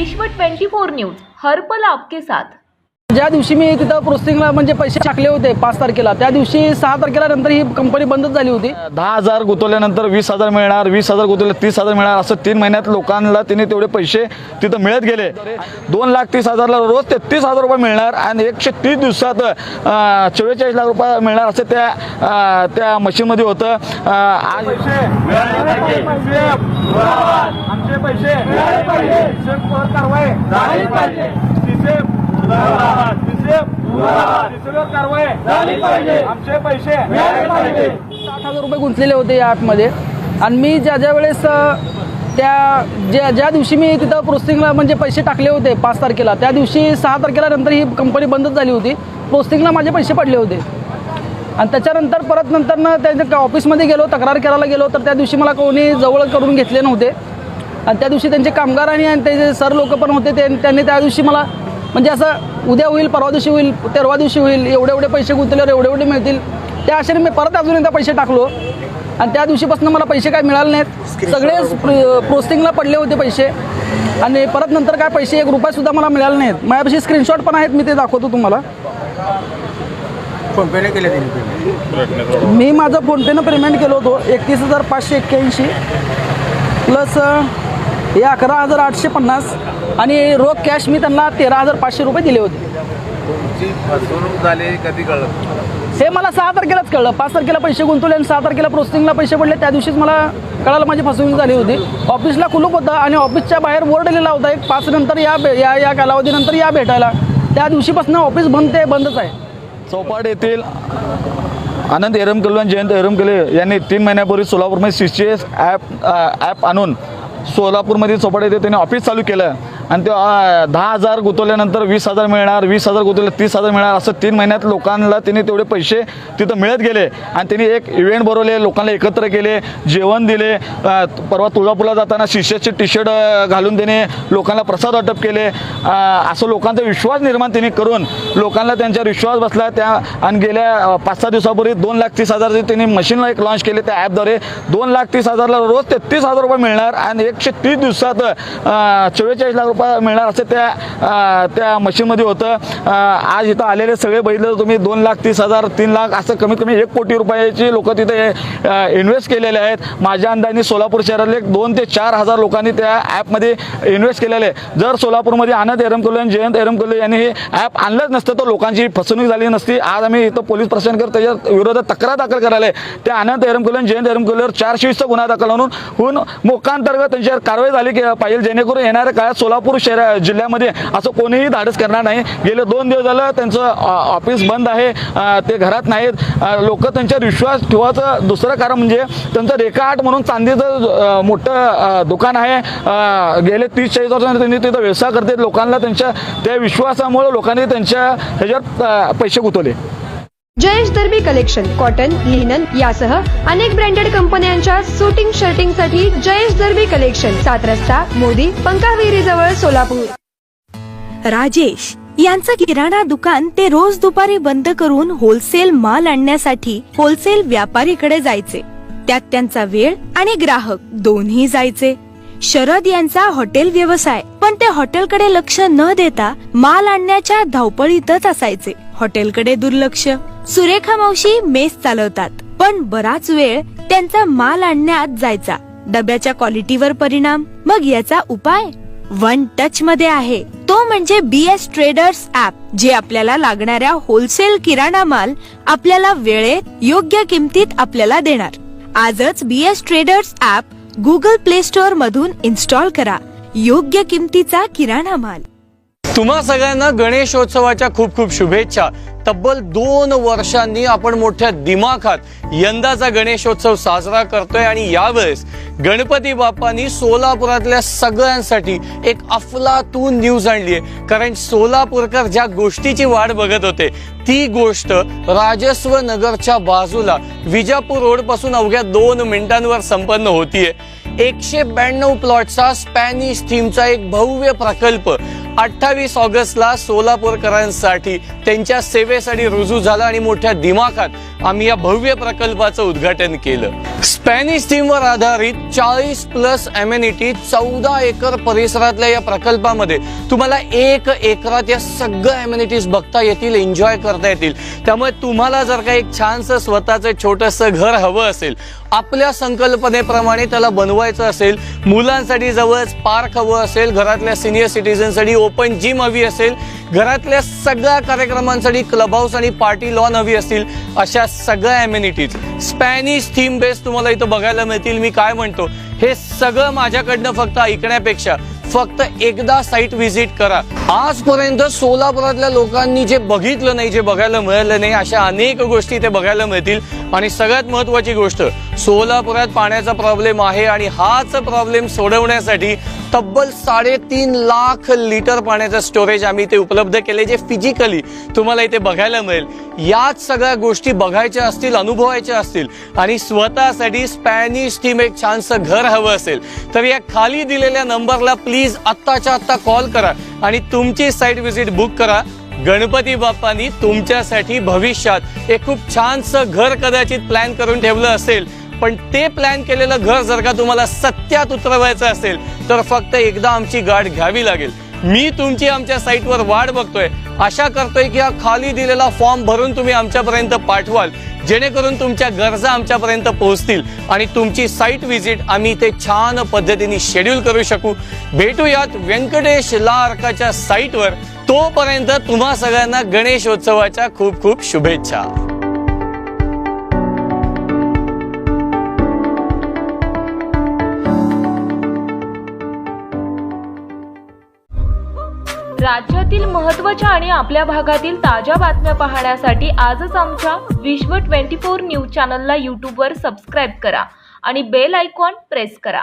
विश्व 24 न्यूज हर्पल आपके साथ। ज्या दिवशी मी तिथं प्रोसेसिंगला म्हणजे पैसे टाकले होते 5 तारखेला, त्या दिवशी 6 तारखेला नंतर ही कंपनी बंदच झाली होती। 10,000 गुंतवल्यानंतर 20,000 मिळणार, 20,000 गुंतवले 30,000 मिळणार, असं 3 महिन्यात लोकांना तिने तेवढे पैसे तिथं मिळत गेले। 2,30,000ला रोज 33,000 रुपये मिळणार आणि 130 दिवसात 44 लाख रुपये मिळणार असं त्या मशीनमध्ये होतं। आज आमचे पैसे कारवाई झाली पाहिजे, कारवाई झाली पाहिजे, आमचे पैसे 60,000 रुपये गुंतलेले होते या ॲपमध्ये। आणि मी ज्या वेळेस ज्या दिवशी मी तिथं प्रोसेसिंगला म्हणजे पैसे टाकले होते 5 तारखेला, त्या दिवशी 6 तारखेला नंतर ही कंपनी बंदच झाली होती। प्रोसेसिंगला माझे पैसे पडले होते आणि त्याच्यानंतर परत नंतर त्यांच्या ऑफिसमध्ये गेलो, तक्रार करायला गेलो, तर त्या दिवशी मला कोणी जवळ करून घेतले नव्हते। आणि त्या दिवशी त्यांचे कामगार आणि त्याचे सर लोक पण होते, त्यांनी त्या दिवशी मला म्हणजे असं उद्या होईल, परवा दिवशी होईल, तेरवा दिवशी होईल, एवढे पैसे गुंतवल्यावर एवढे मिळतील, त्या आशेने मी परत अजून एकदा पैसे टाकलो आणि त्या दिवशीपासून मला पैसे काय मिळाले नाहीत। सगळे प्रोसेसिंगला पडले होते पैसे आणि परत नंतर काय पैसे 1 रुपयासुद्धा मला मिळाले नाहीत। माझ्यापाशी स्क्रीनशॉट पण आहेत, मी ते दाखवतो तुम्हाला। फोनपेने केले त्यांनी, मी माझं फोनपेनं पेमेंट केलं होतं 31,581 प्लस हे 11,850 आणि रोख कॅश मी त्यांना 13,500 रुपये दिले होते। तुमची फसवणूक झाली कधी कळलं? हे मला 6 तारखेलाच कळलं। 5 तारखेला पैसे गुंतवले आणि 6 तारखेला प्रोसेसिंगला पैसे पडले, त्या दिवशीच मला कळालं माझी फसवणूक झाली होती। ऑफिसला कुलूप होता आणि ऑफिसच्या बाहेर बोर्ड लिहिला होता एक 5 नंतर या कालावधीनंतर या भेटायला। त्या दिवशीपासून ऑफिस बंदच आहे। चौपाट येथील आनंद एरमकले आणि जयंत एरमकले यांनी 3 महिन्यापूर्वी सोलापूरमध्ये CCS ॲप आणून सोलापूरमध्ये चौपाट येथे त्यांनी ऑफिस चालू केलं आणि ते 10,000 गुंतवल्यानंतर 20,000 मिळणार, 20,000 गुंतवले 30,000 मिळणार, असं 3 महिन्यात लोकांना तिने तेवढे पैसे तिथं मिळत गेले। आणि त्यांनी एक इव्हेंट भरवले, लोकांना एकत्र केले, जेवण दिले। परवा तुळजापूरला जाताना CCSचे टी-शर्ट घालून त्याने लोकांना प्रसाद वाटप केले। असं लोकांचा विश्वास निर्माण त्यांनी करून लोकांना त्यांच्यावर विश्वास बसला। आणि गेल्या 5-6 दिवसापूर्वी 2,30,000 त्यांनी मशीनला एक लॉन्च केले त्या ॲपद्वारे। 2,30,000ला रोज 33,000 रुपये मिळणार आणि 130 दिवसात 44 लाख रुपये मिळणार असं त्या मशीनमध्ये होतं। आज इथं आलेले सगळे बघितलं तुम्ही 2,30,000 3 लाख असं कमीत कमी 1 कोटी रुपयाची लोक तिथे इन्व्हेस्ट केलेले आहेत। माझ्या अंदाजाने सोलापूर शहरातले 2,000 ते 4,000 लोकांनी त्या ॲपमध्ये इन्व्हेस्ट केलेले आहे। जर सोलापूरमध्ये आनंद एरमकले आणि जयंत एरमकले यांनी हे ॲप आणलंच नसतं तर लोकांची फसवणूक झाली नसती। आज आम्ही इथं पोलीस प्रशासनाकडे त्याच्या विरोधात तक्रार दाखल करायला आहे। त्या आनंद एरमकले आणि जयंत एरमकलेवर 420चा गुन्हा दाखल होऊन मोक्कांतर्गत त्यांच्यावर कारवाई झाली पाहिजे, जेणेकरून येणाऱ्या काळात सोलापूर जिल्ह्यामध्ये असं कोणीही धाडस करणार नाही। गेले 2 दिवस झालं त्यांचं ऑफिस बंद आहे, ते घरात नाहीत। लोक त्यांच्यावर विश्वास ठेवायचं दुसरं कारण म्हणजे त्यांचं रेखाआर्ट म्हणून चांदीचं मोठं दुकान आहे। गेले 30-40 वर्षांनी त्यांनी तिथं व्यवसाय करते। लोकांना त्या विश्वासामुळे लोकांनी त्यांच्या ह्याच्यात पैसे गुंतवले। जयेश दर्बी कलेक्शन कॉटन, लिनन यासह अनेक ब्रँडेड कंपन्यांच्या सुटिंग शर्टिंग साठी जयेश दर्बी कलेक्शन, 7 रस्ता मोदी पंकाविरी जवळ सोलापूर। राजेश यांचं किराणा दुकान ते रोज दुपारी बंद करून होलसेल माल आणण्यासाठी होलसेल व्यापारीकडे जायचे, त्यात त्यांचा वेळ आणि ग्राहक दोन्ही जायचे। शरद यांचा हॉटेल व्यवसाय, पण ते हॉटेलकडे लक्ष न देता माल आणण्याच्या धावपळीतच असायचे, हॉटेलकडे दुर्लक्ष। सुरेखा मावशी मेस चालवतात, पण बराच वेळ त्यांचा माल आणण्यात जायचा, डब्याच्या क्वालिटीवर परिणाम। मग याचा उपाय 1 टच मध्ये आहे, तो म्हणजे BS ट्रेडर्स ऍप, जे आपल्याला लागणाऱ्या होलसेल किराणा माल आपल्याला वेळेत योग्य किमतीत आपल्याला देणार। आजच BS traders app Google play store मधून इन्स्टॉल करा। योग्य किमतीचा किराणा माल। तुम्हा सगळ्यांना गणेशोत्सवाच्या खूप खूप शुभेच्छा। तब्बल 2 वर्षांनी आपण मोठ्या दिमाखात यंदाचा गणेशोत्सव साजरा करतोय आणि यावेळेस गणपती बाप्पांनी सोलापुरातल्या सगळ्यांसाठी एक अफलातून न्यूज आणली आहे। कारण सोलापूरकर ज्या गोष्टीची वाट बघत होते ती गोष्ट राजस्व नगरच्या बाजूला विजापूर रोड पासून अवघ्या 2 मिनिटांवर संपन्न होतीये। 192 प्लॉटचा स्पॅनिश थीमचा एक भव्य प्रकल्प 28 ऑगस्टला सोलापूरकरांसाठी त्यांच्या सेवेसाठी रुजू झाला आणि मोठ्या दिमाखात आम्ही या भव्य प्रकल्पाचं उद्घाटन केलं. स्पॅनिश थीमवर आधारित 40+ एम्युनिटी 14 एकर परिसरातल्या या प्रकल्पामध्ये तुम्हाला 1 एकरात या सगळ्या एम्युनिटीज बघता येतील, एन्जॉय करता येतील. त्यामुळे तुम्हाला जर का एक छानसं स्वतःचं छोटंसं घर हवं असेल, आपल्या संकल्पनेप्रमाणे त्याला बनवायचं असेल, मुलांसाठी जवळच पार्क हवं असेल, घरातल्या सिनियर सिटीजनसाठी ओपन जिम हवी असेल, घरातल्या सगळ्या कार्यक्रमांसाठी क्लब हाऊस आणि पार्टी लॉन हवी असतील, अशा सगळ्या एम्युनिटीज स्पॅनिश थीम बेस तुम्हाला इथं बघायला मिळतील. मी काय म्हणतो, हे सगळं माझ्याकडनं फक्त ऐकण्यापेक्षा फक्त एकदा साईट व्हिजिट करा. आजपर्यंत सोलापुरातल्या लोकांनी जे बघितलं नाही, जे बघायला मिळालं नाही, अशा अनेक गोष्टी ते बघायला मिळतील. आणि सगळ्यात महत्त्वाची गोष्ट, सोलापुरात पाण्याचा प्रॉब्लेम आहे आणि हाच प्रॉब्लेम सोडवण्यासाठी तब्बल 3.5 लाख लिटर पाण्याचं स्टोरेज आम्ही इथे उपलब्ध केले, जे फिजिकली तुम्हाला इथे बघायला मिळेल. याच सगळ्या गोष्टी बघायच्या असतील, अनुभवायच्या असतील आणि स्वतःसाठी स्पॅनिश थीम एक छानसं घर हवं असेल, तर या खाली दिलेल्या नंबरला प्लीज आत्ताच्या आत्ता कॉल करा आणि तुमची साईट व्हिजिट बुक करा. गणपती बाप्पांनी तुमच्यासाठी भविष्यात एक खूप छानसं घर कदाचित प्लॅन करून ठेवलं असेल, पण ते प्लॅन केलेलं घर जर का तुम्हाला सत्यात उतरवायचं असेल तर फक्त एकदा आमची गाठ घ्यावी लागेल. मी तुमची आमच्या साईटवर वाट बघतोय. आशा करतोय की हा खाली दिलेला फॉर्म भरून तुम्ही आमच्यापर्यंत पाठवाल, जेणेकरून तुमच्या गरजा आमच्यापर्यंत पोहोचतील आणि तुमची साईट व्हिजिट आम्ही इथे छान पद्धतीने शेड्यूल करू शकू. भेटूयात व्यंकटेश ला अर्काच्या साईटवर. तोपर्यंत तुम्हा सगळ्यांना गणेशोत्सवाच्या खूप खूप शुभेच्छा. राज्यातील महत्त्वाच्या आणि आपल्या भागातील ताज्या बातम्या पाहण्यासाठी आजच आमच्या विश्व 24 न्यूज चॅनलला यूट्यूबवर सबस्क्राईब करा आणि बेल आयकॉन प्रेस करा.